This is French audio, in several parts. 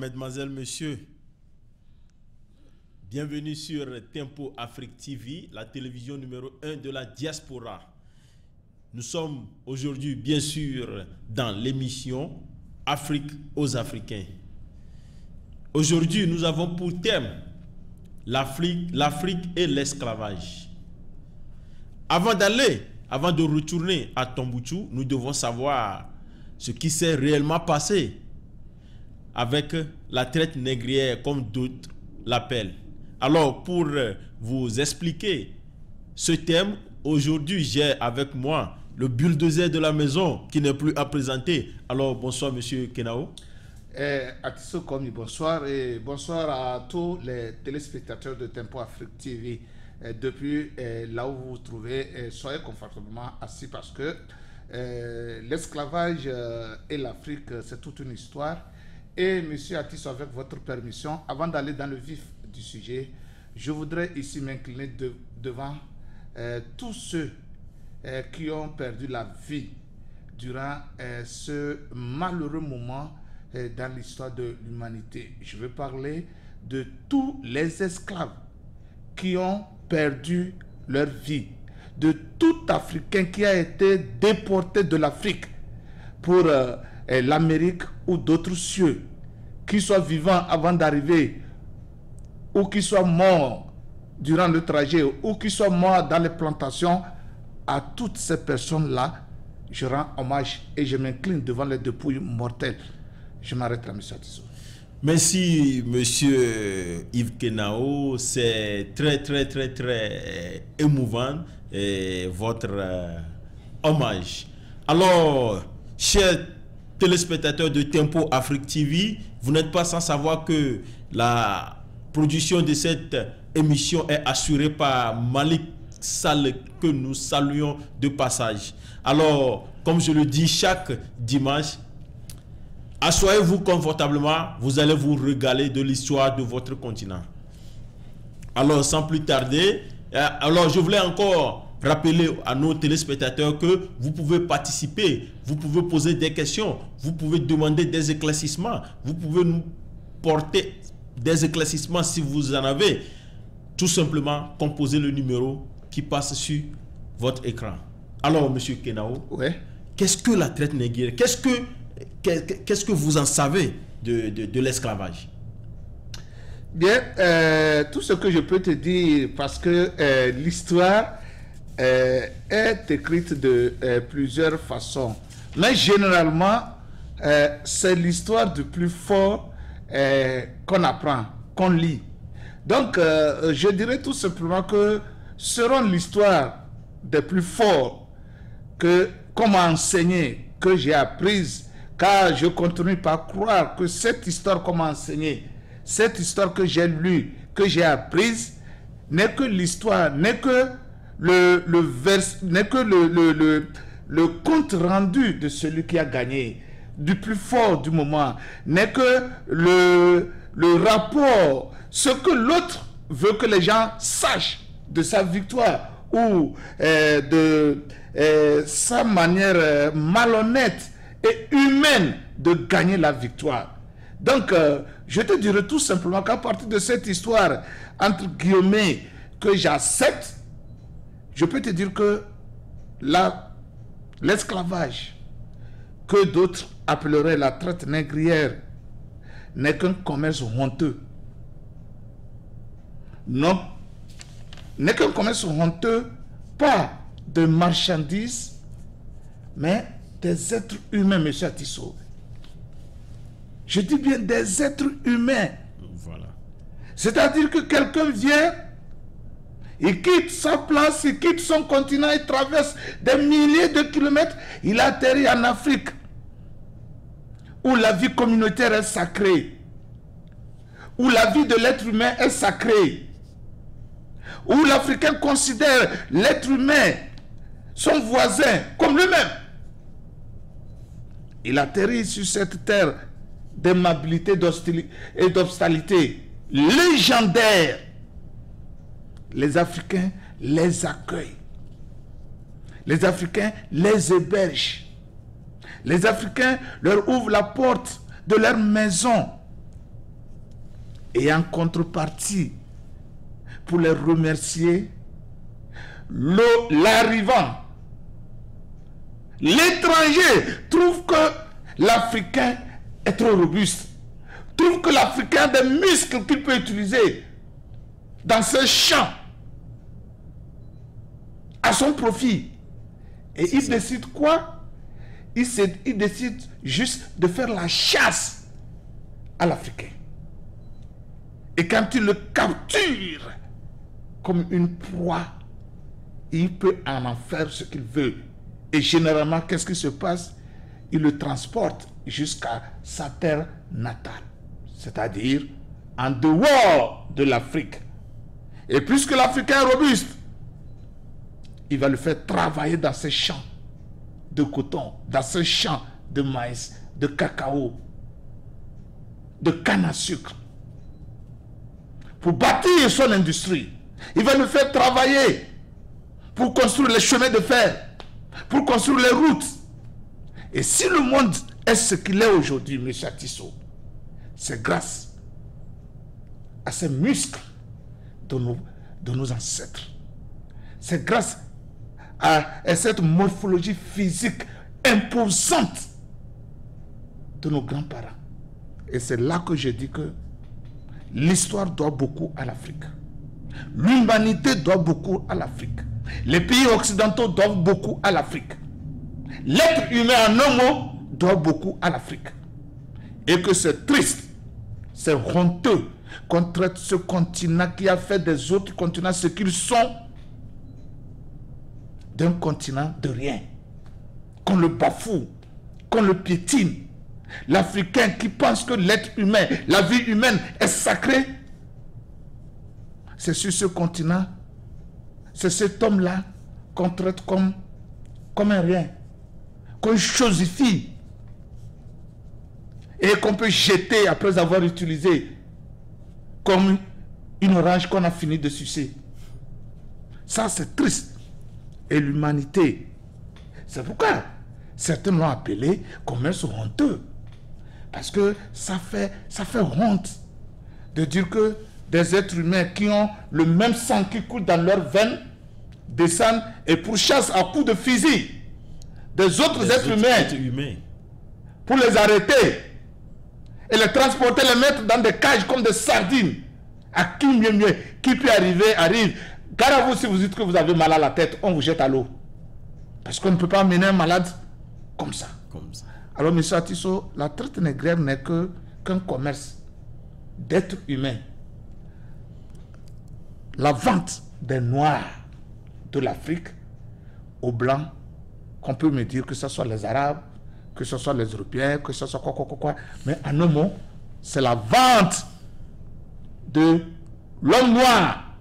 mesdemoiselles, messieurs, bienvenue sur Tempo Afrique TV, la télévision numéro 1 de la diaspora. Nous sommes aujourd'hui, bien sûr, dans l'émission Afrique aux Africains. Aujourd'hui, nous avons pour thème l'Afrique et l'esclavage. Avant de retourner à Tombouctou, nous devons savoir ce qui s'est réellement passé avec la traite négrière, comme d'autres l'appellent. Alors, pour vous expliquer ce thème, aujourd'hui, j'ai avec moi le bulldozer de la maison qui n'est plus à présenter. Alors, bonsoir, monsieur Kenao. Atisso Komi, bonsoir et bonsoir à tous les téléspectateurs de Tempo Afrique TV. Depuis là où vous vous trouvez, soyez confortablement assis parce que l'esclavage et l'Afrique, c'est toute une histoire. Et monsieur Atisso, avec votre permission, avant d'aller dans le vif du sujet, je voudrais ici m'incliner devant tous ceux qui ont perdu la vie durant ce malheureux moment dans l'histoire de l'humanité. Je veux parler de tous les esclaves qui ont perdu leur vie, de tout Africain qui a été déporté de l'Afrique pour l'Amérique ou d'autres cieux, qu'ils soient vivants avant d'arriver ou qu'ils soient morts durant le trajet ou qu'ils soient morts dans les plantations. À toutes ces personnes-là, je rends hommage et je m'incline devant les dépouilles mortelles. Je m'arrête là, M. Atisso. Merci, monsieur Yves Kenao. C'est très émouvant votre hommage. Alors, chers téléspectateurs de Tempo Afrique TV, vous n'êtes pas sans savoir que la production de cette émission est assurée par Malik Sall, que nous saluons de passage. Alors, comme je le dis chaque dimanche, asseyez-vous confortablement, vous allez vous régaler de l'histoire de votre continent. Alors, sans plus tarder, je voulais encore rappeler à nos téléspectateurs que vous pouvez participer, vous pouvez poser des questions, vous pouvez demander des éclaircissements, vous pouvez nous porter des éclaircissements si vous en avez. Tout simplement, composez le numéro qui passe sur votre écran. Alors, monsieur Kenao, ouais. Qu'est-ce que la traite négrière? Qu'est-ce que vous en savez de l'esclavage? Bien, tout ce que je peux te dire, parce que l'histoire est écrite de plusieurs façons. Mais généralement, c'est l'histoire du plus fort qu'on apprend, qu'on lit. Donc, je dirais tout simplement que selon l'histoire des plus forts qu'on m'a enseigné, que j'ai apprise, car je continue par croire que cette histoire qu'on m'a enseignée, cette histoire que j'ai lue, que j'ai apprise, n'est que l'histoire, n'est que le compte rendu de celui qui a gagné, du plus fort du moment, n'est que le rapport, ce que l'autre veut que les gens sachent de sa victoire ou de sa manière malhonnête et humaine de gagner la victoire. Donc, je te dirais tout simplement qu'à partir de cette histoire, entre guillemets, que j'accepte, je peux te dire que l'esclavage, que d'autres appelleraient la traite négrière, n'est qu'un commerce honteux. Non, n'est qu'un commerce honteux, pas de marchandises, mais des êtres humains, M. Atisso. Je dis bien des êtres humains. Voilà. C'est-à-dire que quelqu'un vient, il quitte sa place, il quitte son continent, il traverse des milliers de kilomètres, il atterrit en Afrique, où la vie communautaire est sacrée, où la vie de l'être humain est sacrée, où l'Africain considère l'être humain, son voisin, comme lui-même. Il atterrit sur cette terre d'aimabilité et d'obstinalité légendaire. Les Africains les accueillent. Les Africains les hébergent. Les Africains leur ouvrent la porte de leur maison. Et en contrepartie, pour les remercier, l'arrivant, l'étranger trouve que l'Africain est trop robuste, trouve que l'Africain a des muscles qu'il peut utiliser dans ce champ à son profit. Et il décide quoi? Il décide juste de faire la chasse à l'Africain. Et quand il le capture comme une proie, il peut en faire ce qu'il veut. Et généralement, qu'est-ce qui se passe? Il le transporte jusqu'à sa terre natale, c'est-à-dire en dehors de l'Afrique. Et puisque l'Africain est robuste, il va le faire travailler dans ses champs de coton, dans ses champs de maïs, de cacao, de canne à sucre, pour bâtir son industrie. Il va le faire travailler pour construire les chemins de fer, pour construire les routes. Et si le monde est ce qu'il est aujourd'hui, M. Tissot, c'est grâce à ces muscles de nos ancêtres. C'est grâce à cette morphologie physique imposante de nos grands-parents. Et c'est là que je dis que l'histoire doit beaucoup à l'Afrique. L'humanité doit beaucoup à l'Afrique. Les pays occidentaux doivent beaucoup à l'Afrique. L'être humain en un mot doit beaucoup à l'Afrique. Et que c'est triste, c'est honteux qu'on traite ce continent qui a fait des autres continents ce qu'ils sont, d'un continent de rien. Qu'on le bafoue, qu'on le piétine. L'Africain qui pense que l'être humain, la vie humaine est sacrée, c'est sur ce continent, c'est cet homme-là qu'on traite comme un rien, qu'on chosifie et qu'on peut jeter après avoir utilisé comme une orange qu'on a fini de sucer. Ça, c'est triste. Et l'humanité, c'est pourquoi certains l'ont appelé commerce honteux. Parce que ça fait honte de dire que des êtres humains qui ont le même sang qui coule dans leurs veines descendent et pourchassent à coups de fusil des autres êtres humains pour les arrêter et les transporter, les mettre dans des cages comme des sardines. À qui mieux, qui peut arriver, arrive. Car à vous, si vous dites que vous avez mal à la tête, on vous jette à l'eau. Parce qu'on ne peut pas mener un malade comme ça. Alors, M. Tissot, la traite négrière n'est qu'un commerce d'êtres humains. La vente des Noirs de l'Afrique aux Blancs, qu'on peut me dire que ce soit les Arabes, que ce soit les Européens, que ce soit quoi. Mais en un mot, c'est la vente de l'homme noir.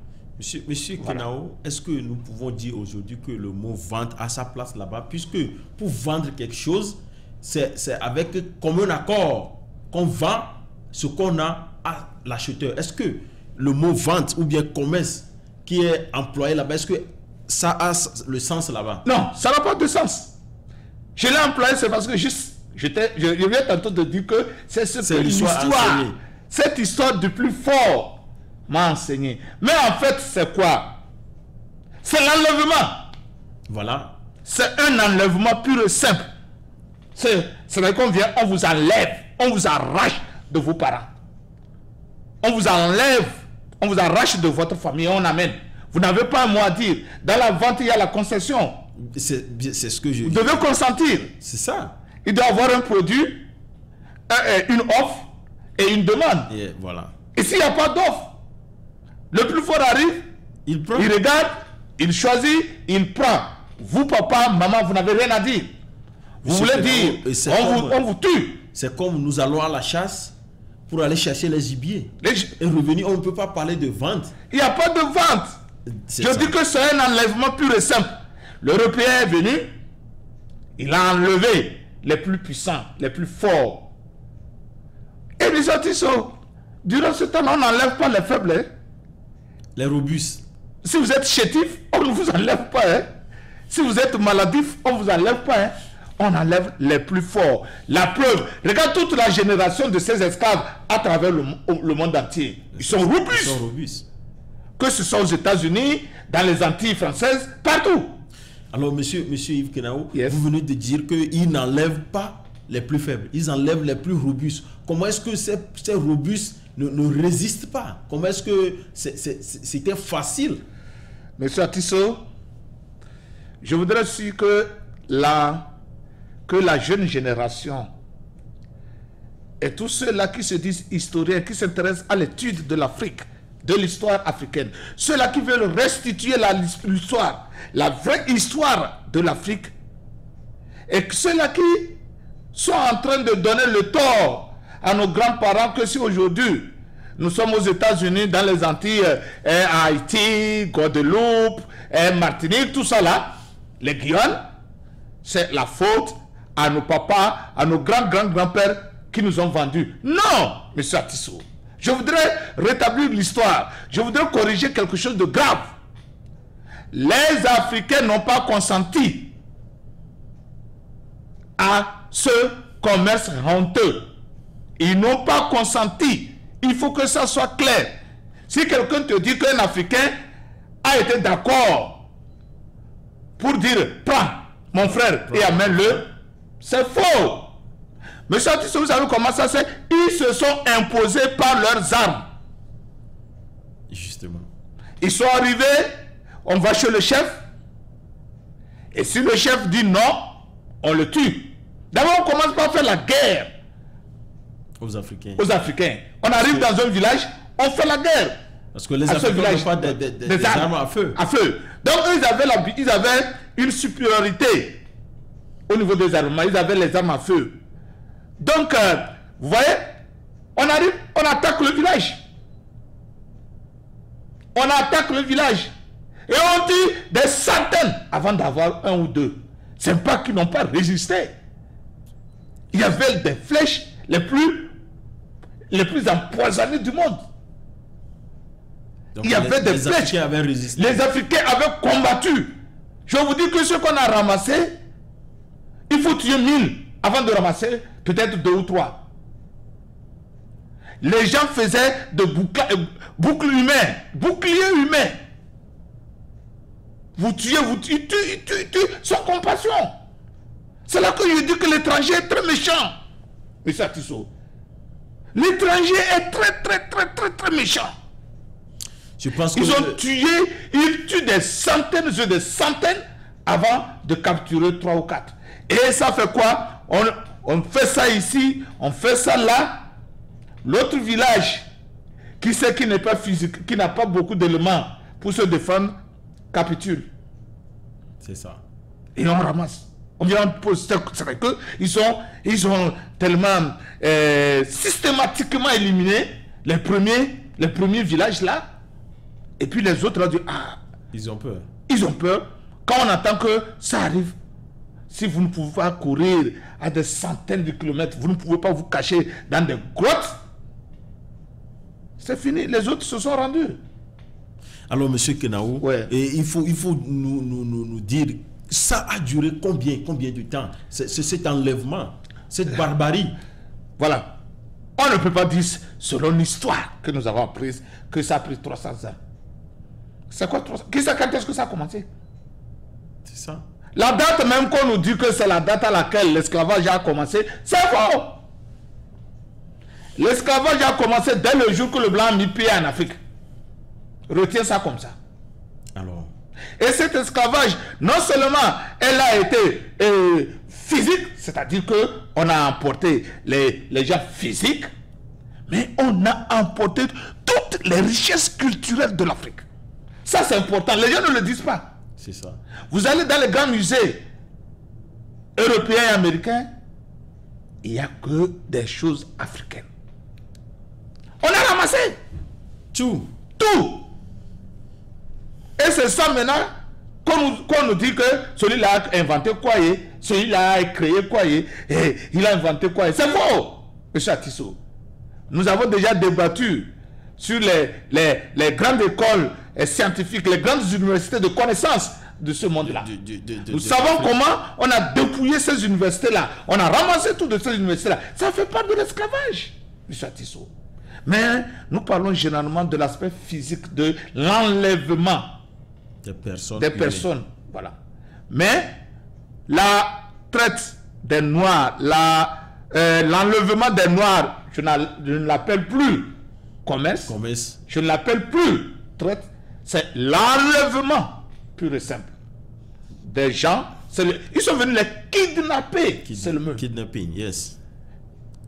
Monsieur voilà. Kenao, est-ce que nous pouvons dire aujourd'hui que le mot vente a sa place là-bas, puisque pour vendre quelque chose, c'est avec comme un accord qu'on vend ce qu'on a à l'acheteur. Est-ce que le mot vente ou bien commerce qui est employé là-bas, est-ce que ça a le sens là-bas? Non, ça n'a pas de sens. Je l'ai employé, c'est parce que je viens tantôt de dire que c'est l'histoire. Cette histoire du plus fort m'a enseigné. Mais en fait, c'est quoi? C'est l'enlèvement. Voilà. C'est un enlèvement pur et simple. C'est qu'on vient, on vous enlève, on vous arrache de vos parents. On vous enlève, on vous arrache de votre famille, on amène. Vous n'avez pas un mot à dire. Dans la vente, il y a la concession. C'est ce que je... Vous devez consentir. C'est ça. Il doit avoir un produit, une offre et une demande. Et voilà. Et s'il n'y a pas d'offre, le plus fort arrive, il regarde, il choisit, il prend. Vous, papa, maman, vous n'avez rien à dire. Vous voulez dire, on vous tue. C'est comme nous allons à la chasse pour aller chercher les gibiers. Et revenir, on ne peut pas parler de vente. Il n'y a pas de vente. Je dis que c'est un enlèvement pur et simple. L'Européen est venu, il a enlevé les plus puissants, les plus forts. Et les Tissot, durant ce temps, on n'enlève pas les faibles. Hein? Les robustes. Si vous êtes chétif, on ne vous enlève pas. Hein? Si vous êtes maladif, on ne vous enlève pas. Hein? on enlève les plus forts. La preuve, regarde toute la génération de ces esclaves à travers le monde entier. Ils sont robustes. Que ce soit aux États-Unis, dans les Antilles françaises, partout. Alors, monsieur Yves Kenaou, Yes. vous venez de dire qu'ils n'enlèvent pas les plus faibles, ils enlèvent les plus robustes. Comment est-ce que ces robustes ne résistent pas? Comment est-ce que c'était facile? Monsieur Atisso, je voudrais aussi que la jeune génération et tous ceux-là qui se disent historiens, qui s'intéressent à l'étude de l'Afrique, de l'histoire africaine, ceux-là qui veulent restituer l'histoire, la vraie histoire de l'Afrique, et ceux-là qui sont en train de donner le tort à nos grands-parents que si aujourd'hui nous sommes aux États-Unis, dans les Antilles, à Haïti, Guadeloupe, Martinique, tout ça là, les Guyanes, c'est la faute à nos papas, à nos grands-grands-grands-pères qui nous ont vendus. Non, monsieur Atisso. Je voudrais rétablir l'histoire. Je voudrais corriger quelque chose de grave. Les Africains n'ont pas consenti à ce commerce honteux. Ils n'ont pas consenti. Il faut que ça soit clair. Si quelqu'un te dit qu'un Africain a été d'accord pour dire « Prends, mon frère, et amène-le », c'est faux. Monsieur Atisso, vous savez comment ça c'est? Ils se sont imposés par leurs armes. Justement. Ils sont arrivés, on va chez le chef, et si le chef dit non, on le tue. D'abord, on commence par faire la guerre Aux Africains. On arrive dans un village, on fait la guerre. Parce que les Africains n'ont pas des armes à feu. Donc, ils avaient une supériorité au niveau des armements. Ils avaient les armes à feu. Donc, vous voyez, on arrive, on attaque le village. On attaque le village. Et on tue des centaines avant d'avoir un ou deux. C'est pas qu'ils n'ont pas résisté. Il y avait des flèches les plus empoisonnées du monde. Donc il y avait des flèches. Africains avaient résisté. Les Africains avaient combattu. Je vous dis que ce qu'on a ramassé, il faut tuer 1000 avant de ramasser peut-être 2 ou 3. Les gens faisaient de boucliers humains. Vous tuez, sans compassion. C'est là que je dis que l'étranger est très méchant. Monsieur Atisso. L'étranger est très méchant. Je pense que ils tuent des centaines et des centaines avant de capturer 3 ou 4. Et ça fait quoi? On fait ça ici, on fait ça là. L'autre village, qui n'est pas physique, qui n'a pas beaucoup d'éléments pour se défendre, capitule. C'est ça. Et on ramasse. On vient poser. C'est vrai qu'ils ont tellement systématiquement éliminé les premiers villages là. Et puis les autres ont dit, ah. Ils ont peur. Ils ont peur. Quand on attend que ça arrive, si vous ne pouvez pas courir à des centaines de kilomètres, vous ne pouvez pas vous cacher dans des grottes, c'est fini. Les autres se sont rendus. Alors, monsieur Kenaou, ouais. Et il faut nous dire, ça a duré combien de temps, cet enlèvement, cette barbarie? Voilà. On ne peut pas dire, selon l'histoire que nous avons apprise, que ça a pris 300 ans. C'est quoi 300 ans? Quand est-ce que ça a commencé? C'est ça. La date même qu'on nous dit que c'est la date à laquelle l'esclavage a commencé, c'est faux. L'esclavage a commencé dès le jour que le blanc a mis pied en Afrique. Retiens ça comme ça. Alors. Et cet esclavage, non seulement elle a été physique, c'est-à-dire qu'on a emporté les gens physiques, mais on a emporté toutes les richesses culturelles de l'Afrique. Ça c'est important, les gens ne le disent pas. C'est ça. Vous allez dans les grands musées européens et américains, il n'y a que des choses africaines. On a ramassé tout. Et c'est ça maintenant qu'on nous dit que celui-là a inventé quoi, celui-là a créé quoi, et il a inventé quoi. C'est faux, M. Atisso. Nous avons déjà débattu sur les grandes écoles scientifiques, les grandes universités de connaissances de ce monde-là. Nous savons comment on a dépouillé ces universités-là. On a ramassé tout de ces universités-là. Ça fait part de l'esclavage, M. Tissot. Mais nous parlons généralement de l'aspect physique, de l'enlèvement des personnes. Voilà. Mais la traite des Noirs, l'enlèvement des Noirs, je ne l'appelle plus commerce. Je ne l'appelle plus traite. C'est l'enlèvement pur et simple des gens. Ils sont venus les kidnapper. C'est le mot. Kidnapping, yes.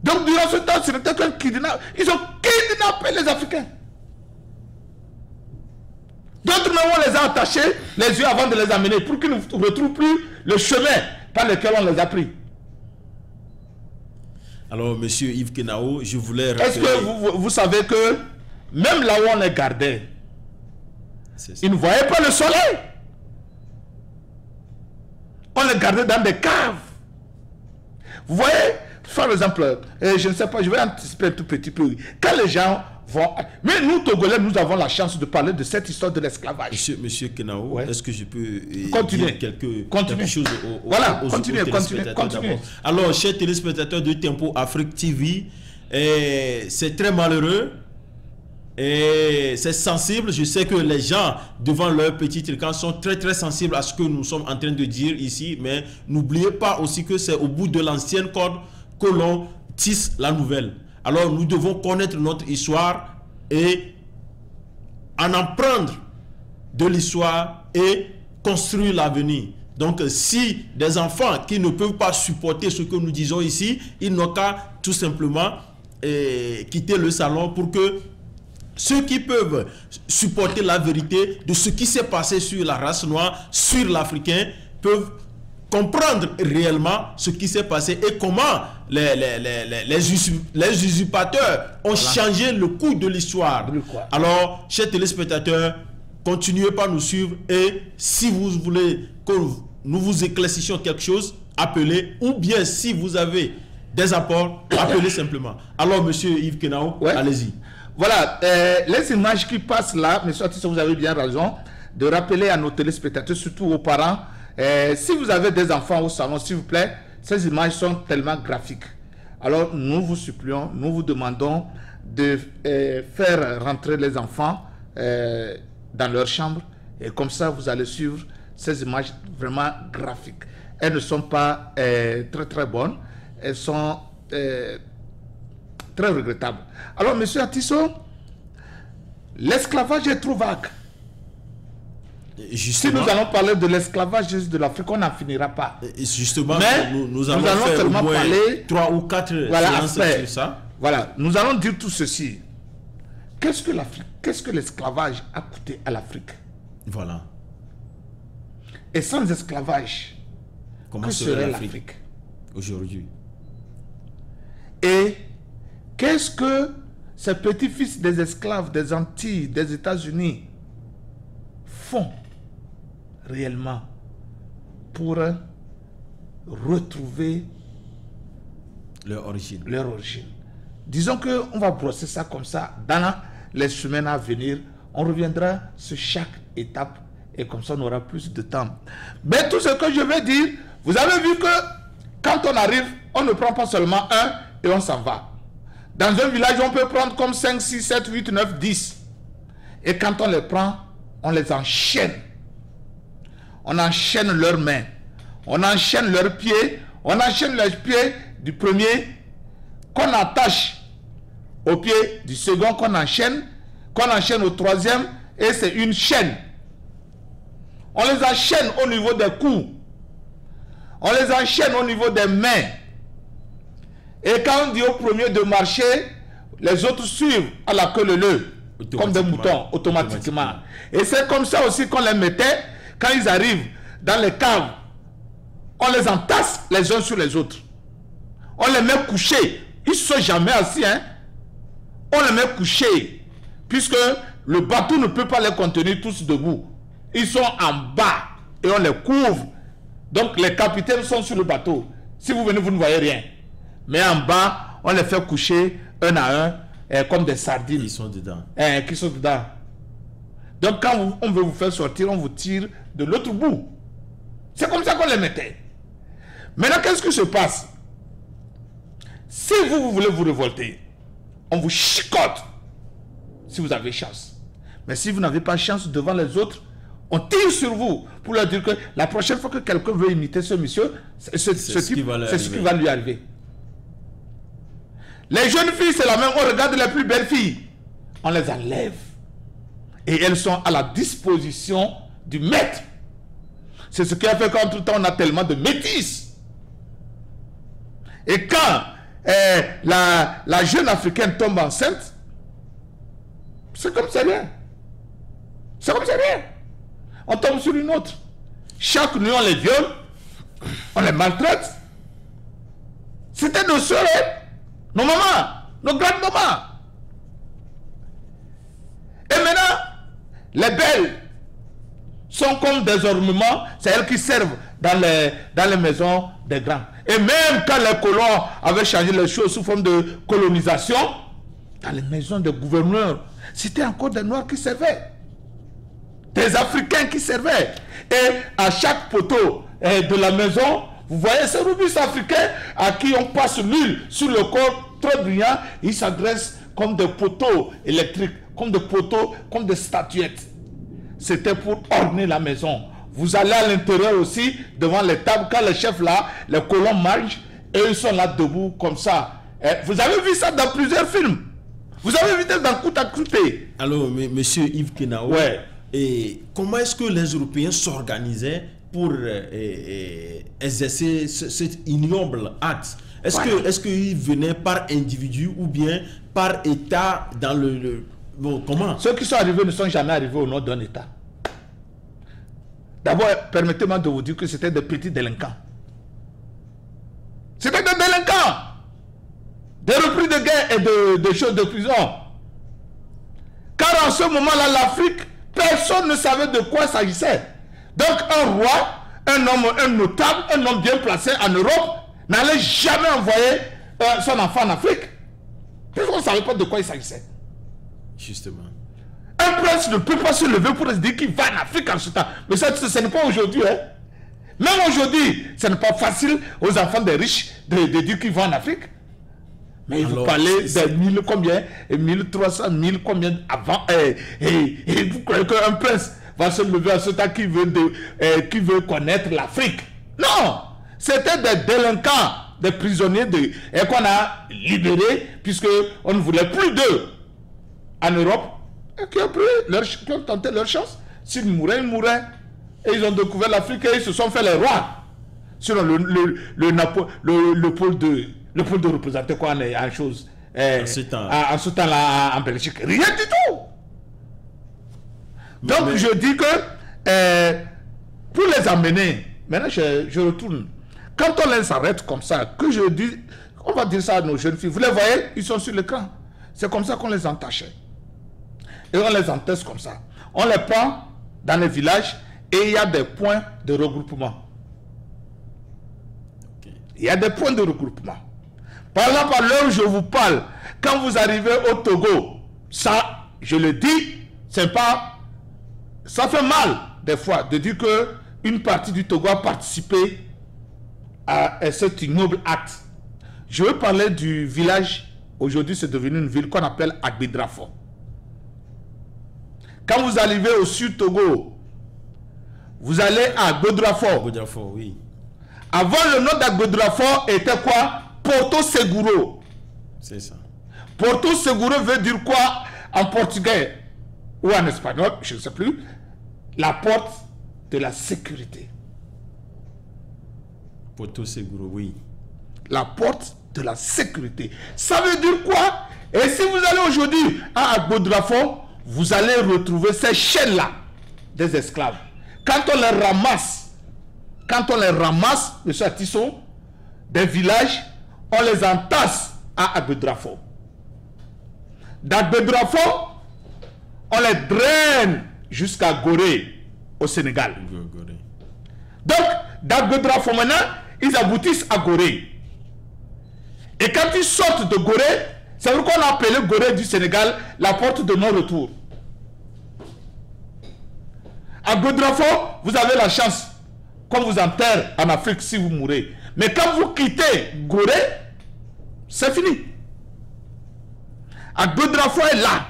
Donc durant ce temps, ce n'était qu'un kidnapping. Ils ont kidnappé les Africains. D'autres même, on les a attachés les yeux avant de les amener pour qu'ils ne retrouvent plus le chemin par lequel on les a pris. Alors, monsieur Yves Kenao, je voulais rappeler... Est-ce que vous savez que même là où on les gardait, ils ne voyaient pas le soleil. On les gardait dans des caves. Vous voyez, par exemple, je ne sais pas, je vais anticiper un tout petit peu. Quand les gens vont... Mais nous, Togolais, nous avons la chance de parler de cette histoire de l'esclavage. Monsieur Kenao, ouais. Est-ce que je peux dire quelque chose aux continuez. Alors, chers téléspectateurs de Tempo Afrique TV, c'est très malheureux. Et c'est sensible. Je sais que les gens devant leur petit écran sont très sensibles à ce que nous sommes en train de dire ici. Mais n'oubliez pas aussi que c'est au bout de l'ancienne corde que l'on tisse la nouvelle. Alors nous devons connaître notre histoire et en apprendre de l'histoire et construire l'avenir. Donc si des enfants qui ne peuvent pas supporter ce que nous disons ici, ils n'ont qu'à tout simplement quitter le salon pour que ceux qui peuvent supporter la vérité de ce qui s'est passé sur la race noire, sur l'Africain, peuvent comprendre réellement ce qui s'est passé et comment les usurpateurs ont changé le cours de l'histoire. Alors, chers téléspectateurs, continuez par nous suivre et si vous voulez que nous vous éclaircissions quelque chose, appelez, ou bien si vous avez des apports, appelez simplement. Alors, monsieur Yves Kenao, allez-y. Voilà, les images qui passent là, monsieur Atissa, vous avez bien raison de rappeler à nos téléspectateurs, surtout aux parents, si vous avez des enfants au salon, s'il vous plaît, ces images sont tellement graphiques. Alors, nous vous supplions, nous vous demandons de faire rentrer les enfants dans leur chambre et comme ça, vous allez suivre ces images vraiment graphiques. Elles ne sont pas très bonnes, elles sont... très regrettable. Alors, monsieur Atisso, l'esclavage est trop vague. Justement, si nous allons parler de l'esclavage de l'Afrique, on n'en finira pas. Justement, mais nous allons faire seulement au moins parler 3 ou 4 séances sur ça. Voilà, nous allons dire tout ceci. Qu'est-ce que l'Afrique, qu'est-ce que l'esclavage a coûté à l'Afrique? Voilà. Et sans esclavage, comment que serait l'Afrique aujourd'hui? Et qu'est-ce que ces petits-fils des esclaves des Antilles, des États-Unis font réellement pour retrouver leur origine? Disons qu'on va brosser ça comme ça. Dans les semaines à venir, on reviendra sur chaque étape et comme ça on aura plus de temps. Mais tout ce que je vais dire, vous avez vu que quand on arrive, on ne prend pas seulement un et on s'en va. Dans un village, on peut prendre comme 5, 6, 7, 8, 9, 10. Et quand on les prend, on les enchaîne. On enchaîne leurs mains. On enchaîne leurs pieds. On enchaîne les pieds du premier qu'on attache au pied du second qu'on enchaîne au troisième et c'est une chaîne. On les enchaîne au niveau des coups. On les enchaîne au niveau des mains. Et quand on dit au premier de marcher, les autres suivent à la queue leu, comme des moutons, automatiquement. Et c'est comme ça aussi qu'on les mettait, quand ils arrivent dans les caves, on les entasse les uns sur les autres. On les met couchés. Ils ne sont jamais assis, hein. On les met couchés, puisque le bateau ne peut pas les contenir tous debout. Ils sont en bas et on les couvre. Donc les capitaines sont sur le bateau. Si vous venez, vous ne voyez rien. Mais en bas, on les fait coucher un à un, comme des sardines. Ils sont dedans. Qui sont dedans. Donc quand on veut vous faire sortir, on vous tire de l'autre bout. C'est comme ça qu'on les mettait. Maintenant, qu'est-ce qui se passe? Si vous voulez vous révolter, on vous chicote si vous avez chance. Mais si vous n'avez pas chance devant les autres, on tire sur vous pour leur dire que la prochaine fois que quelqu'un veut imiter ce monsieur, c'est ce qui va lui arriver. Les jeunes filles, c'est la même. On regarde les plus belles filles, on les enlève. Et elles sont à la disposition du maître. C'est ce qui a fait qu'entre temps, on a tellement de métis. Et quand la jeune africaine tombe enceinte, c'est comme c'est rien. C'est comme c'est rien. On tombe sur une autre. Chaque nuit, on les viole, on les maltraite. C'était nos soeurs, nos mamans, nos grandes-mamans. Et maintenant, les belles sont comme des ornements, c'est elles qui servent dans les maisons des grands. Et même quand les colons avaient changé les choses sous forme de colonisation, dans les maisons des gouverneurs, c'était encore des Noirs qui servaient. Des Africains qui servaient. Et à chaque poteau de la maison, vous voyez ces roubis africains à qui on passe l'huile sur le corps très brillant, ils s'adressent comme des poteaux électriques, comme des poteaux, comme des statuettes. C'était pour orner la maison. Vous allez à l'intérieur aussi, devant les tables, quand les chefs là, les colons mangent, et ils sont là debout comme ça. Vous avez vu ça dans plusieurs films. Vous avez vu ça dans Kouta Kouté. Alors, monsieur Yves Kenao, ouais. Et comment est-ce que les Européens s'organisaient pour exercer cet ignoble acte? Est-ce qu'ils venaient par individu ou bien par État dans le... Bon, comment? Ceux qui sont arrivés ne sont jamais arrivés au nom d'un État. D'abord, permettez-moi de vous dire que c'était des petits délinquants. C'était des délinquants. Des repris de guerre et des choses de prison. Car en ce moment-là, l'Afrique, personne ne savait de quoi il s'agissait. Donc un roi, un homme, un notable, un homme bien placé en Europe, n'allait jamais envoyer son enfant en Afrique. Parce qu'on ne savait pas de quoi il s'agissait. Justement. Un prince ne peut pas se lever pour se dire qu'il va en Afrique en ce temps. Mais ça, ce n'est pas aujourd'hui. Hein. Même aujourd'hui, ce n'est pas facile aux enfants des riches de dire qu'ils vont en Afrique. Mais alors, vous parlez de 1000 combien, 1300, 1000 combien avant. Et vous croyez qu'un prince va se lever à ce temps qui veut connaître l'Afrique? Non! C'était des délinquants, des prisonniers et qu'on a libérés puisqu'on ne voulait plus d'eux en Europe. Et qui ont tenté leur chance. S'ils mouraient, ils mouraient. Et ils ont découvert l'Afrique et ils se sont fait les rois. Sinon, le pôle de représenter quoi en chose en ce temps-là en Belgique. Rien du tout. Donc, je dis que pour les amener, maintenant je retourne. Quand on les arrête comme ça, que je dis, on va dire ça à nos jeunes filles. Vous les voyez, ils sont sur l'écran. C'est comme ça qu'on les entachait. Et on les enteste comme ça. On les prend dans les villages et il y a des points de regroupement. Il y a des points de regroupement. Par exemple, à l'heure où je vous parle, quand vous arrivez au Togo, ça, je le dis, c'est pas... Ça fait mal, des fois, de dire qu'une partie du Togo a participé à cet ignoble acte. Je veux parler du village, aujourd'hui c'est devenu une ville qu'on appelle Agbedrafo. Quand vous arrivez au sud Togo, vous allez à Agbedrafo. Agbedrafo, oui. Avant, le nom d'Agbedrafo était quoi? Porto Seguro. C'est ça. Porto Seguro veut dire quoi en portugais ou en espagnol, je ne sais plus. La porte de la sécurité. Porto Seguro, oui. La porte de la sécurité. Ça veut dire quoi? Et si vous allez aujourd'hui à Agbedrafo, vous allez retrouver ces chaînes-là des esclaves. Quand on les ramasse, M. Atisson, des villages, on les entasse à Agbedrafo. D'Agbedrafo, on les draine jusqu'à Gorée, au Sénégal. Donc, d'Agbedrafo maintenant, ils aboutissent à Gorée. Et quand ils sortent de Gorée, c'est vrai qu'on a appelé Gorée du Sénégal la porte de non-retour. À Godrafo, vous avez la chance qu'on vous enterre en Afrique si vous mourrez. Mais quand vous quittez Gorée, c'est fini. À Godrafo est là.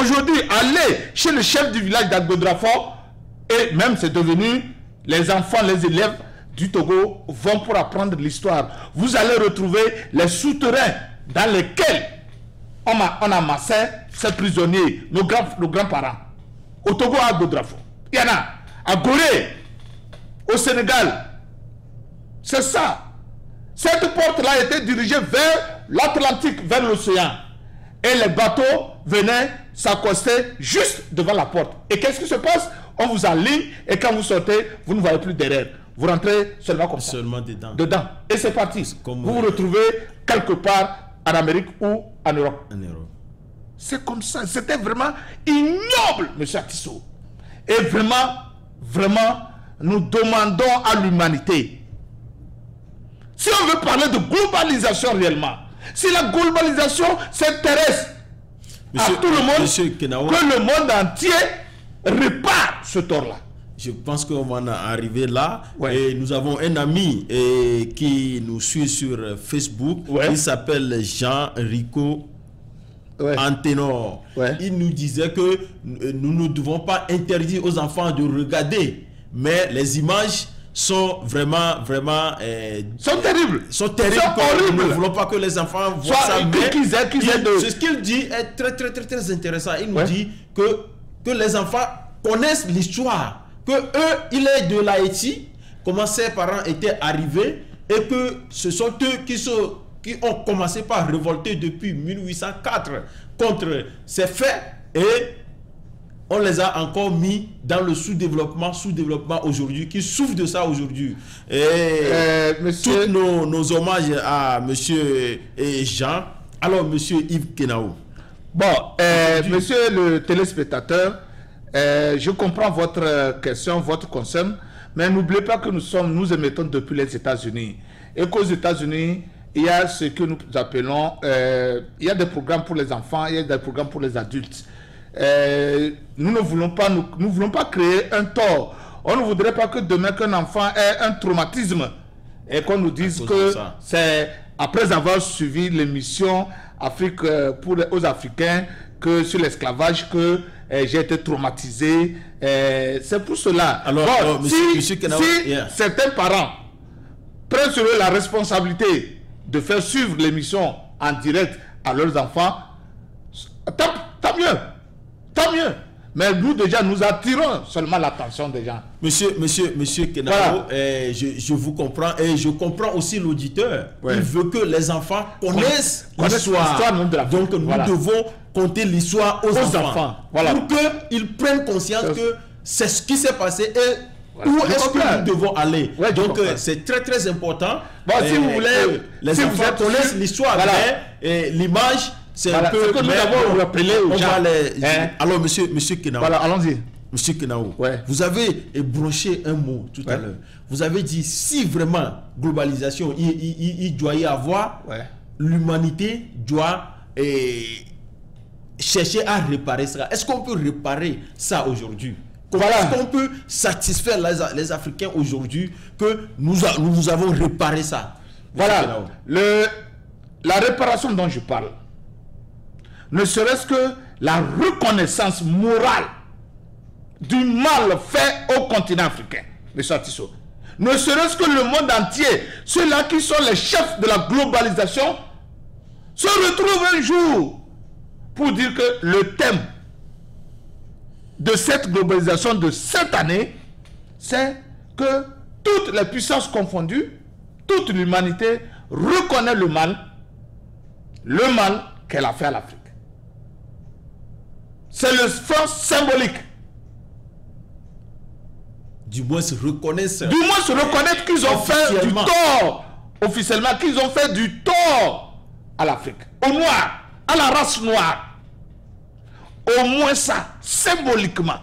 Aujourd'hui, allez chez le chef du village d'Agodrafo, et même c'est devenu, les enfants, les élèves du Togo vont pour apprendre l'histoire. Vous allez retrouver les souterrains dans lesquels on amassait ces prisonniers, nos grands-parents. Au Togo, à Godrafo. Il y en a. À Gorée, au Sénégal. C'est ça. Cette porte-là était dirigée vers l'Atlantique, vers l'océan. Et les bateaux venaient s'accoster juste devant la porte. Et qu'est-ce qui se passe? On vous enligne et quand vous sortez, vous ne voyez plus derrière. Vous rentrez seulement comme ça. Seulement dedans. Dedans. Et c'est parti. Vous vous retrouvez quelque part en Amérique ou en Europe. En Europe. C'est comme ça. C'était vraiment ignoble, M. Atisso. Et vraiment, vraiment, nous demandons à l'humanité. Si on veut parler de globalisation réellement, si la globalisation s'intéresse à tout le monde, Kenaou, que le monde entier répare ce tort-là. Je pense qu'on va en arriver là. Ouais. Et nous avons un ami qui nous suit sur Facebook. Ouais. Il s'appelle Jean-Rico Antenor. Ouais. Il nous disait que nous ne devons pas interdire aux enfants de regarder. Mais les images sont vraiment sont terribles. Sont terribles. Nous ne voulons pas que les enfants voient ça. Ce qu'il dit est très intéressant. Il nous dit que les enfants connaissent l'histoire. Que eux, il est de l'Haïti, comment ses parents étaient arrivés et que ce sont eux qui ont commencé par révolter depuis 1804 contre ces faits et on les a encore mis dans le sous-développement aujourd'hui, qui souffrent de ça aujourd'hui. Et tous nos hommages à monsieur Jean. Alors, monsieur Yves Kenaou. Bon, monsieur le téléspectateur, je comprends votre question, votre concern, mais n'oubliez pas que nous émettons depuis les États-Unis. Et qu'aux États-Unis, il y a ce que nous appelons, il y a des programmes pour les enfants, il y a des programmes pour les adultes. Nous ne voulons pas créer un tort. On ne voudrait pas que demain qu'un enfant ait un traumatisme et qu'on nous dise que c'est après avoir suivi l'émission Afrique aux Africains que sur l'esclavage que j'ai été traumatisé. C'est pour cela. Alors, bon, si certains parents prennent sur eux la responsabilité de faire suivre l'émission en direct à leurs enfants, tant mieux. Tant mieux. Mais nous déjà, nous attirons seulement l'attention des gens. Monsieur Kenao, voilà. Je vous comprends et je comprends aussi l'auditeur. Ouais. Il veut que les enfants connaissent l'histoire. Donc nous devons conter l'histoire aux enfants. Voilà. Pour qu'ils prennent conscience que c'est ce qui s'est passé et où est-ce que nous devons aller. Ouais, donc c'est très important. Bon, si vous voulez, les enfants connaissent l'histoire, mais l'image... C'est un peu que nous avons rappelé aux gens. Alors, monsieur Kenaou. Voilà, allons-y. Monsieur Kenaou, vous avez broché un mot tout à l'heure. Vous avez dit, si vraiment globalisation, il doit y avoir, l'humanité doit chercher à réparer ça. Est-ce qu'on peut réparer ça aujourd'hui? Est-ce qu'on peut satisfaire les Africains aujourd'hui que nous avons réparé ça? Voilà, la réparation dont je parle, ne serait-ce que la reconnaissance morale du mal fait au continent africain, M. Atisso. Ne serait-ce que le monde entier, ceux-là qui sont les chefs de la globalisation, se retrouvent un jour pour dire que le thème de cette globalisation de cette année, c'est que toutes les puissances confondues, toute l'humanité reconnaît le mal qu'elle a fait à l'Afrique. C'est le front symbolique. Du moins se reconnaître qu'ils ont fait du tort, officiellement, qu'ils ont fait du tort à l'Afrique, aux Noirs, à la race noire. Au moins ça, symboliquement.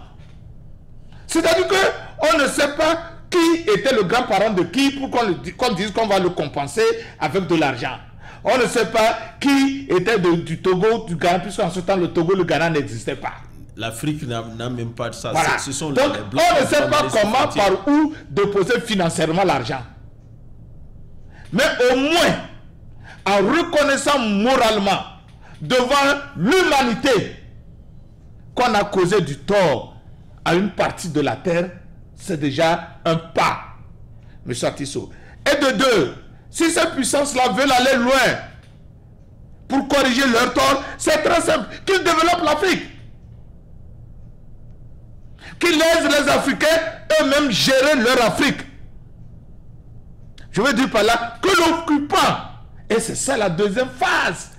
C'est-à-dire qu'on ne sait pas qui était le grand-parent de qui pour qu'on dise qu'on va le compenser avec de l'argent. On ne sait pas qui était du Togo, du Ghana, puisqu'en ce temps, le Togo, le Ghana n'existait pas. l'Afrique n'a même pas de ça. Voilà. Ce sont donc, les Blancs on ne sait pas comment, frontières. par où déposer financièrement l'argent. Mais au moins, en reconnaissant moralement devant l'humanité qu'on a causé du tort à une partie de la terre, c'est déjà un pas, M. Tissot. Et de deux, si ces puissances-là veulent aller loin pour corriger leur tort, c'est très simple, qu'ils développent l'Afrique. Qu'ils laissent les Africains eux-mêmes gérer leur Afrique. Je veux dire par là que l'occupant, et c'est ça la deuxième phase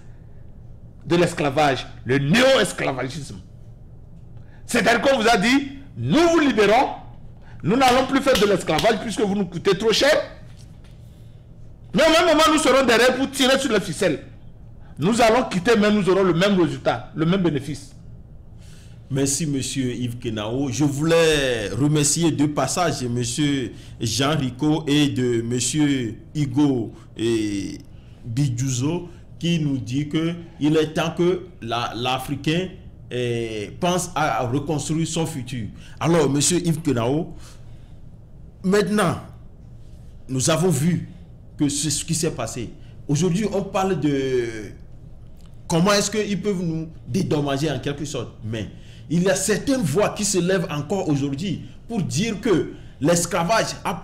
de l'esclavage, le néo-esclavagisme. C'est-à-dire qu'on vous a dit, nous vous libérons, nous n'allons plus faire de l'esclavage puisque vous nous coûtez trop cher. Mais au même moment, nous serons derrière pour tirer sur les ficelles. Nous allons quitter, mais nous aurons le même résultat, le même bénéfice. Merci, monsieur Yves Kenao. Je voulais remercier de passage monsieur Jean Rico et de monsieur Hugo Bidjouzo qui nous dit qu'il est temps que l'Africain pense à reconstruire son futur. Alors, monsieur Yves Kenao, maintenant, nous avons vu que c'est ce qui s'est passé. Aujourd'hui, on parle de comment est-ce qu'ils peuvent nous dédommager en quelque sorte. Mais il y a certaines voix qui se lèvent encore aujourd'hui pour dire que l'esclavage a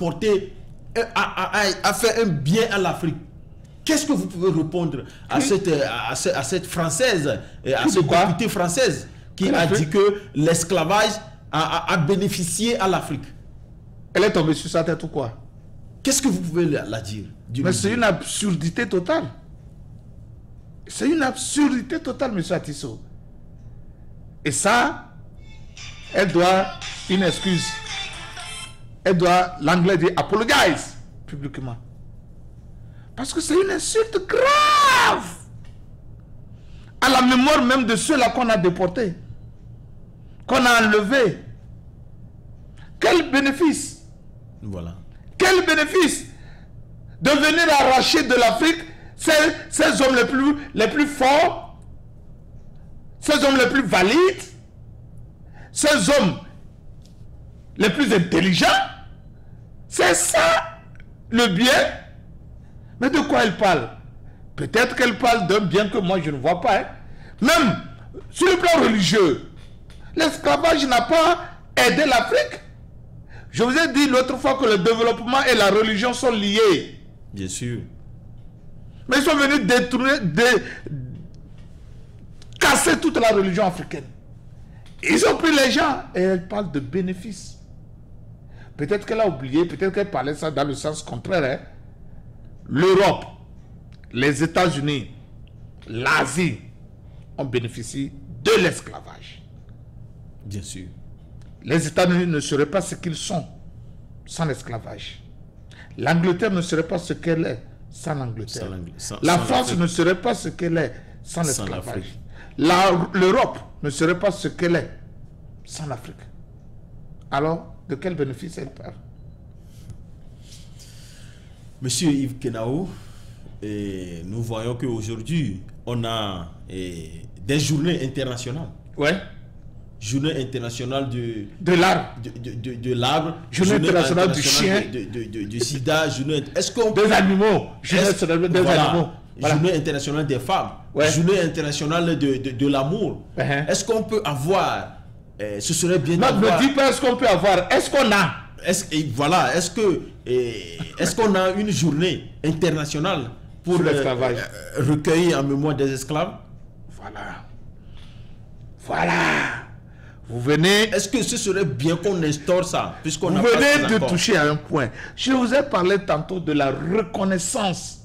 fait un bien à l'Afrique. Qu'est-ce que vous pouvez répondre à cette Française, à cette députée française qui a dit que l'esclavage a bénéficié à l'Afrique? Elle est tombée sur sa tête ou quoi? Qu'est-ce que vous pouvez la dire? Mais c'est une absurdité totale. C'est une absurdité totale, M. Atisso. Et ça, elle doit une excuse. Elle doit, l'anglais dit, apologize publiquement. Parce que c'est une insulte grave à la mémoire même de ceux-là qu'on a déportés, qu'on a enlevés. Quel bénéfice? Voilà. Quel bénéfice de venir arracher de l'Afrique ces hommes les plus forts, ces hommes les plus valides, ces hommes les plus intelligents. C'est ça le bien. Mais de quoi elle parle? Peut-être qu'elle parle d'un bien que moi je ne vois pas. Hein. Même sur le plan religieux, l'esclavage n'a pas aidé l'Afrique. Je vous ai dit l'autre fois que le développement et la religion sont liés. Bien sûr. Mais ils sont venus détruire, casser toute la religion africaine. Ils ont pris les gens et elle parle de bénéfices. Peut-être qu'elle a oublié, peut-être qu'elle parlait ça dans le sens contraire. Hein. L'Europe, les États-Unis, l'Asie ont bénéficié de l'esclavage. Bien sûr. Les États-Unis ne seraient pas ce qu'ils sont sans l'esclavage. L'Angleterre ne serait pas ce qu'elle est sans l'Angleterre. La France ne serait pas ce qu'elle est sans l'esclavage. L'Europe ne serait pas ce qu'elle est sans l'Afrique. Alors, de quel bénéfice elle parle? Monsieur Yves Kenao, nous voyons qu'aujourd'hui, on a des journées internationales. Ouais. Journée internationale de l'arbre. De l'arbre. Journée internationale du chien. Du sida. Est-ce qu'on des animaux. Journée internationale des animaux. Voilà. Journée internationale des femmes. Ouais. Journée internationale de l'amour. Est-ce qu'on peut avoir... ce serait bien d'avoir... Ne dis pas est-ce qu'on peut avoir. Est-ce qu'on a? Voilà. Est-ce qu'on a une journée internationale pour recueillir en mémoire des esclaves? Voilà. Voilà. Vous venez... Est-ce que ce serait bien qu'on instaure ça, puisqu'on vous venez de toucher à un point. Je vous ai parlé tantôt de la reconnaissance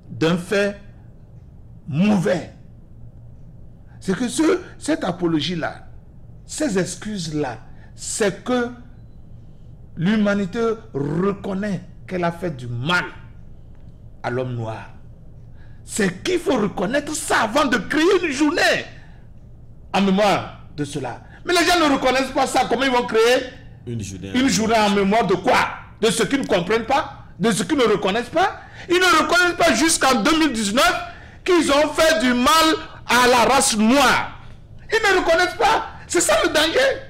d'un fait mauvais. C'est que cette apologie-là, ces excuses-là, c'est que l'humanité reconnaît qu'elle a fait du mal à l'homme noir. C'est qu'il faut reconnaître ça avant de créer une journée en mémoire de cela. Mais les gens ne reconnaissent pas ça. Comment ils vont créer une journée en mémoire de quoi? De ce qu'ils ne comprennent pas? De ce qu'ils ne reconnaissent pas? Ils ne reconnaissent pas jusqu'en 2019 qu'ils ont fait du mal à la race noire. Ils ne reconnaissent pas. C'est ça le danger.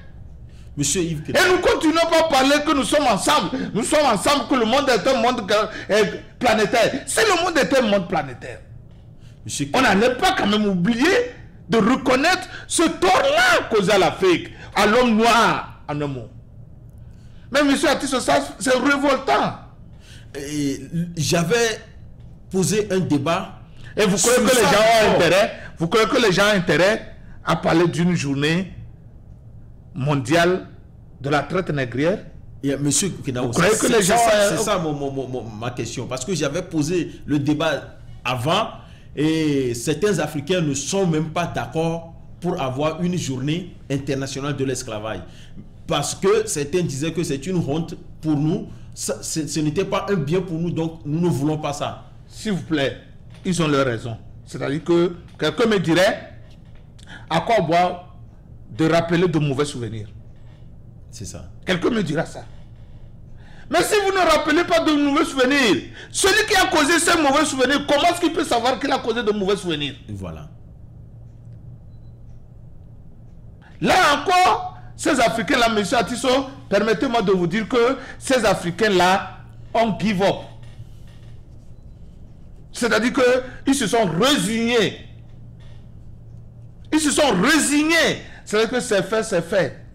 Monsieur Yves Et nous continuons pas à parler que nous sommes ensemble. Nous sommes ensemble, que le monde est un monde planétaire. Si le monde est un monde planétaire, on n'allait pas quand même oublier de reconnaître ce tort-là causé à l'Afrique, à l'homme noir, en un mot. Mais monsieur Atisso, ça c'est révoltant. J'avais posé un débat. Et vous croyez que les gens ont intérêt? Vous croyez que les gens ont intérêt à parler d'une journée mondiale de la traite négrière? Monsieur Kenao, c'est ça ma question. Parce que j'avais posé le débat avant et certains Africains ne sont même pas d'accord pour avoir une journée internationale de l'esclavage. Parce que certains disaient que c'est une honte pour nous. Ce n'était pas un bien pour nous, donc nous ne voulons pas ça. S'il vous plaît, ils ont leur raison. C'est-à-dire que quelqu'un me dirait à quoi boire de rappeler de mauvais souvenirs. C'est ça. Quelqu'un me dira ça. Mais si vous ne rappelez pas de mauvais souvenirs, celui qui a causé ces mauvais souvenirs, comment est-ce qu'il peut savoir qu'il a causé de mauvais souvenirs? Voilà. Là encore, ces Africains-là, M. Atisso, permettez-moi de vous dire que ces Africains-là ont give up. C'est-à-dire qu'ils se sont résignés. Ils se sont résignés. C'est-à-dire que c'est fait, c'est fait.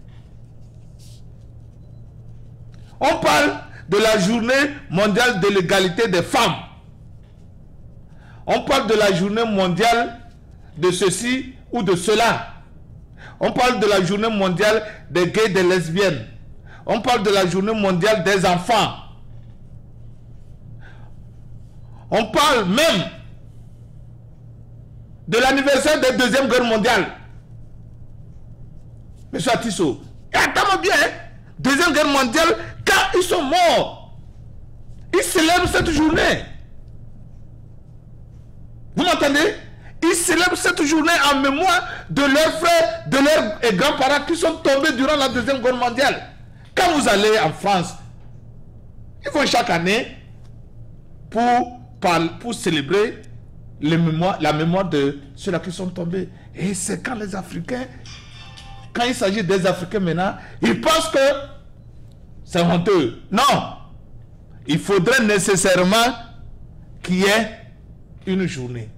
On parle de la journée mondiale de l'égalité des femmes. On parle de la journée mondiale de ceci ou de cela. On parle de la journée mondiale des gays et des lesbiennes. On parle de la journée mondiale des enfants. On parle même de l'anniversaire de la Deuxième Guerre mondiale. Monsieur Atisso, attends-moi bien, hein? Deuxième Guerre mondiale, quand ils sont morts, ils célèbrent cette journée. Vous m'entendez? Ils célèbrent cette journée en mémoire de leurs frères, de leurs grands-parents qui sont tombés durant la Deuxième Guerre mondiale. Quand vous allez en France, ils vont chaque année pour célébrer la mémoire de ceux-là qui sont tombés. Et c'est quand les Africains, quand il s'agit des Africains maintenant, ils pensent que c'est honteux. Non. Il faudrait nécessairement qu'il y ait une journée.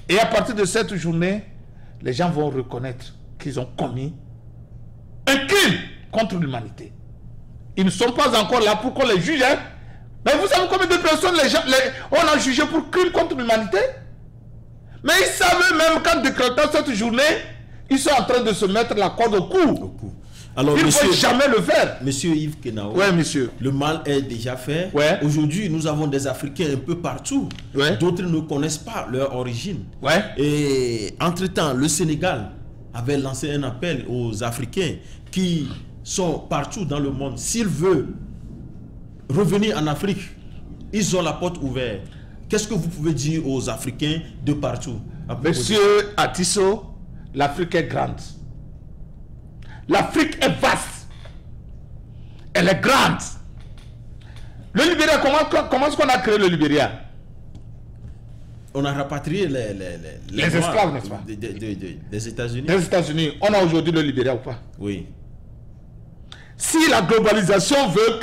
Et à partir de cette journée, les gens vont reconnaître qu'ils ont commis un crime contre l'humanité. Ils ne sont pas encore là pour qu'on les juge. Hein? Mais vous savez combien de personnes on a jugé pour crime contre l'humanité? Mais ils savent même qu'en décrétant cette journée, ils sont en train de se mettre la corde au cou. Alors, il ne faut jamais le faire. Monsieur Yves Kenao, ouais, monsieur. Le mal est déjà fait. Ouais. Aujourd'hui, nous avons des Africains un peu partout. Ouais. D'autres ne connaissent pas leur origine. Ouais. Et entre-temps, le Sénégal avait lancé un appel aux Africains qui sont partout dans le monde. S'ils veulent revenir en Afrique, ils ont la porte ouverte. Qu'est-ce que vous pouvez dire aux Africains de partout? Monsieur Atisso, l'Afrique est grande. L'Afrique est vaste. Elle est grande. Le Libéria, comment est-ce qu'on a créé le Libéria? On a rapatrié les esclaves, n'est-ce pas? Des États-Unis. Des États-Unis. On a aujourd'hui le Libéria ou pas? Oui. Si la globalisation veut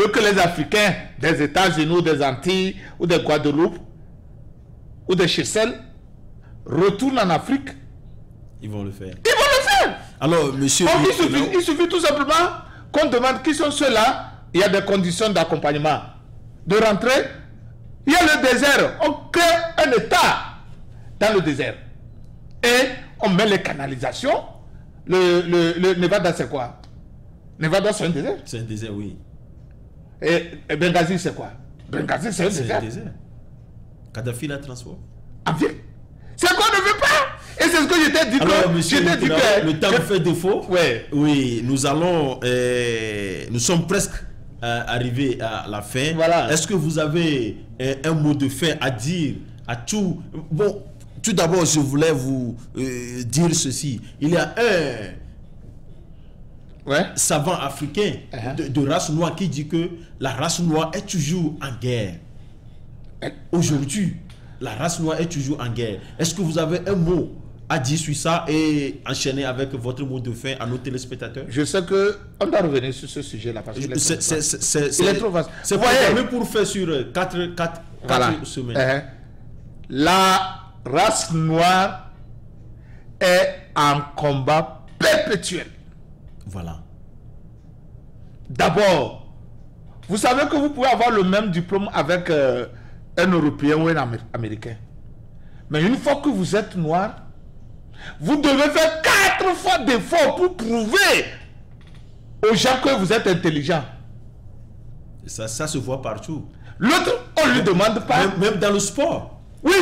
que les Africains des États-Unis ou des Antilles ou des Guadeloupe ou des Seychelles retournent en Afrique, ils vont le faire. Ils vont le faire. Alors, monsieur... il suffit tout simplement qu'on demande qui sont ceux-là. Il y a des conditions d'accompagnement. De rentrer, il y a le désert. On crée un État dans le désert. Et on met les canalisations. Le Nevada, c'est quoi? Nevada, c'est un désert. C'est un désert, oui. Et Benghazi, c'est quoi? Benghazi, c'est un désert. Kadhafi la transforme. En ville. C'est qu'on ne veut pas. Et c'est ce que je t'ai dit. Alors, monsieur, le temps fait défaut. Ouais. Oui, nous sommes presque arrivés à la fin. Voilà. Est-ce que vous avez un mot de fin à dire à tout? Bon, tout d'abord, je voulais vous dire ceci. Il y a un savant africain de race noire qui dit que la race noire est toujours en guerre. Aujourd'hui, la race noire est toujours en guerre. Est-ce que vous avez un mot à dire sur ça et enchaîner avec votre mot de fin à nos téléspectateurs? Je sais qu'on doit revenir sur ce sujet-là parce qu'il est trop vaste. C'est pour faire sur 4 semaines. La race noire est en combat perpétuel. Voilà. D'abord, vous savez que vous pouvez avoir le même diplôme avec un Européen ou un Américain. Mais une fois que vous êtes noir, vous devez faire 4 fois d'efforts pour prouver aux gens que vous êtes intelligent. Ça se voit partout. L'autre, on ne lui demande pas. Même dans le sport. Oui.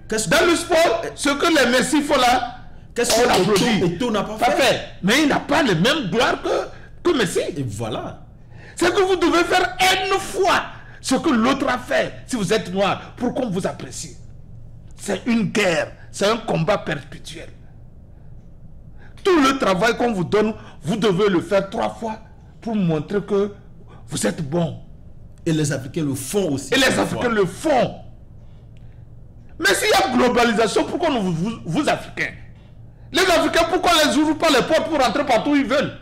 Dans le sport, ce que les Messi font là, qu'est-ce que Eto'o n'a pas fait? Mais il n'a pas les mêmes gloires que Messi. Et voilà. C'est que vous devez faire une fois ce que l'autre a fait si vous êtes noir pour qu'on vous apprécie. C'est une guerre, c'est un combat perpétuel. Tout le travail qu'on vous donne, vous devez le faire 3 fois pour montrer que vous êtes bon. Et les Africains le font aussi. Et les Africains le font. Mais s'il y a globalisation, pourquoi vous Africains? Les Africains, pourquoi ne les ouvrent pas les portes pour rentrer partout où ils veulent?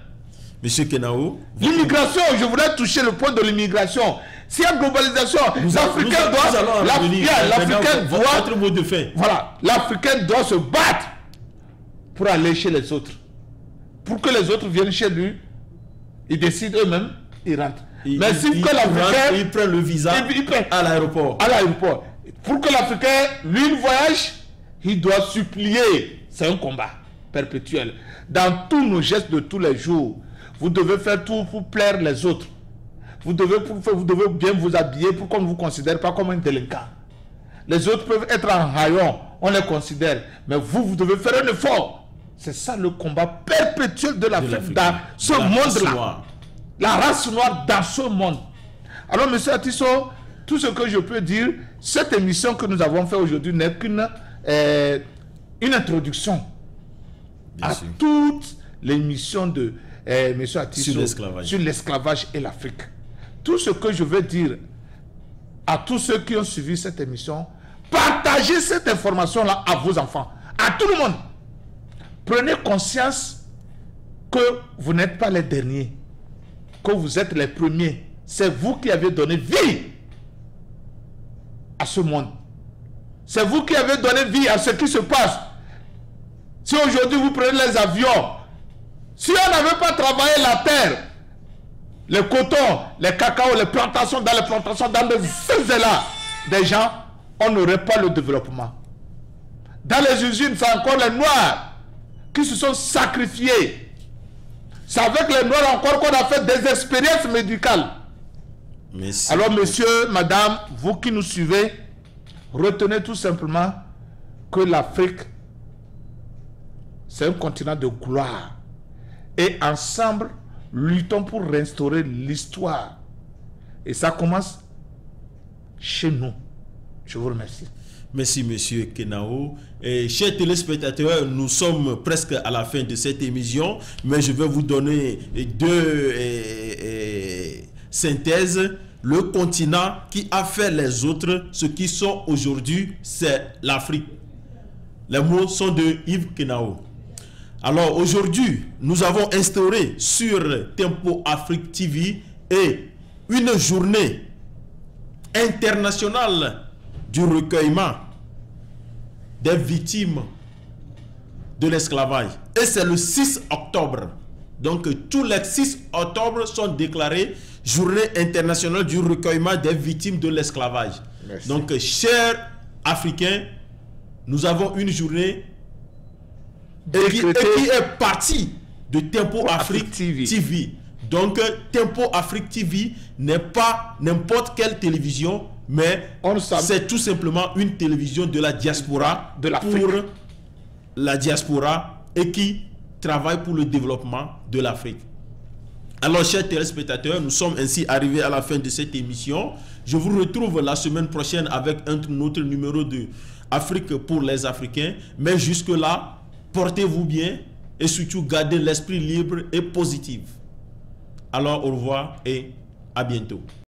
Monsieur Kenao, l'immigration, je voulais toucher le point de l'immigration. S'il y a globalisation, l'Africain doit se battre pour aller chez les autres. Pour que les autres viennent chez lui, ils décident eux-mêmes, ils rentrent. Mais si l'Africain, il prend le visa à l'aéroport. Pour que l'Africain, lui, voyage, il doit supplier. C'est un combat perpétuel. Dans tous nos gestes de tous les jours, vous devez faire tout pour plaire les autres. Vous devez bien vous habiller pour qu'on ne vous considère pas comme un délinquant. Les autres peuvent être en rayon, on les considère. Mais vous devez faire un effort. C'est ça le combat perpétuel de l'Afrique dans ce monde-là. La race noire dans ce monde. Alors, M. Atisso, tout ce que je peux dire, cette émission que nous avons fait aujourd'hui n'est qu'une introduction à toute l'émission de M. Atisso sur l'esclavage et l'Afrique. Tout ce que je veux dire à tous ceux qui ont suivi cette émission, partagez cette information-là à vos enfants, à tout le monde. Prenez conscience que vous n'êtes pas les derniers, que vous êtes les premiers. C'est vous qui avez donné vie à ce monde. C'est vous qui avez donné vie à ce qui se passe. Si aujourd'hui vous prenez les avions, si on n'avait pas travaillé la terre, le coton, les cacao, les plantations, dans les là des gens, on n'aurait pas le développement. Dans les usines, c'est encore les Noirs qui se sont sacrifiés. C'est avec les Noirs encore qu'on a fait des expériences médicales. Merci. Alors, monsieur, madame, vous qui nous suivez, retenez tout simplement que l'Afrique, c'est un continent de gloire. Et ensemble, luttons pour restaurer l'histoire. Et ça commence chez nous. Je vous remercie. Merci, monsieur Kenao. Et chers téléspectateurs, nous sommes presque à la fin de cette émission, mais je vais vous donner 2 synthèses. Le continent qui a fait les autres, ce qui sont aujourd'hui, c'est l'Afrique. Les mots sont de Yves Kenao. Alors aujourd'hui, nous avons instauré sur Tempo Afrique TV une journée internationale du recueillement des victimes de l'esclavage. Et c'est le 6 octobre. Donc tous les 6 octobre sont déclarés journée internationale du recueillement des victimes de l'esclavage. Donc chers Africains, nous avons une journée qui est partie de Tempo Afrique TV. Donc Tempo Afrique TV n'est pas n'importe quelle télévision, mais c'est tout simplement une télévision de la diaspora, pour la diaspora, et qui travaille pour le développement de l'Afrique. Alors chers téléspectateurs, nous sommes ainsi arrivés à la fin de cette émission. Je vous retrouve la semaine prochaine avec un autre numéro de Afrique pour les Africains. Mais jusque-là, portez-vous bien et surtout gardez l'esprit libre et positif. Alors au revoir et à bientôt.